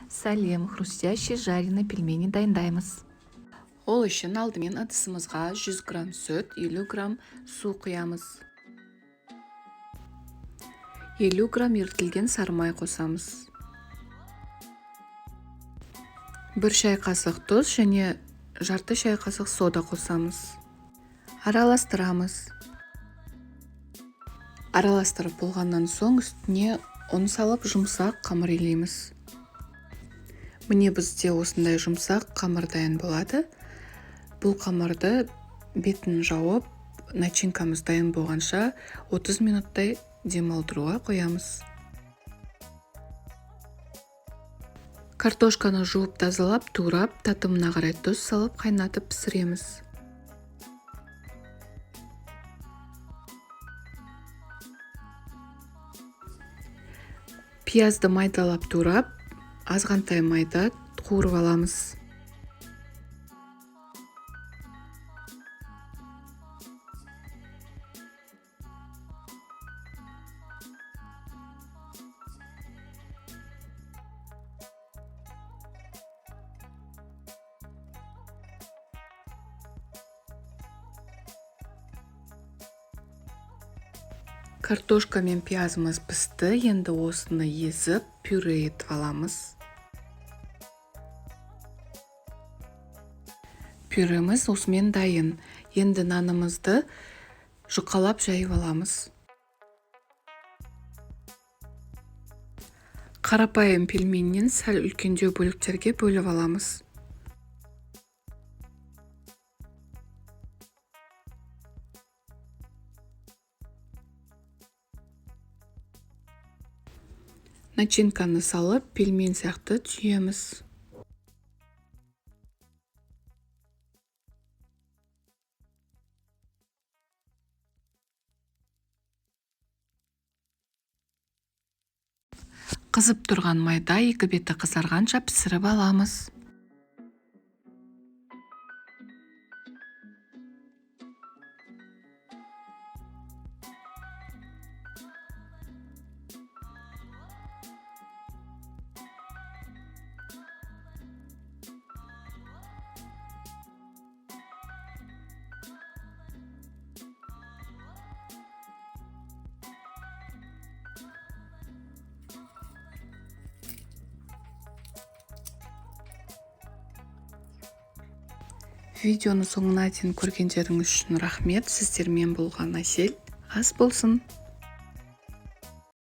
Сәлем, хрустящий жареный пельмени дайындаймыз. Ол үшін алдымен ыдысымызға 100 грамм сүт, 50 грамм су құямыз. 50 грамм ерітілген сары май қосамыз. 1 шай қасық тұз және жарты шай қасық сода қосамыз. Араластырамыз. Араластырып болғаннан соң үстіне ұн салып жұмсақ қамыр илейміз. Міне бізде осындай жұмсақ қамыр дайын болады. Бұл қамырды бетін жауып, начинкамыз дайын болғанша 30 минуттай демалдыруға қоямыз. Картошканы жуып тазалап, турап, татымына қарай тұз салып қайнатып пісіреміз. Пиязды майдалап турап, азғантай майда қуырып аламыз. Картошка мен пиязымыз пісті, енді осыны езіп, пюре етіп аламыз. Пюреміз осымен дайын. Енді нанымызды жұқалап жайып аламыз. Қарапайым пельменнен сәл үлкендеу бөліктерге бөліп аламыз. Начинканы салып, пельмен сияқты түйеміз. Қызып тұрған майда екі беті қызарғанша пісіріп аламыз. Видеоны соңына дейін көргендеріңіз үшін рахмет. Сіздермен болған Әсел. Ас болсын.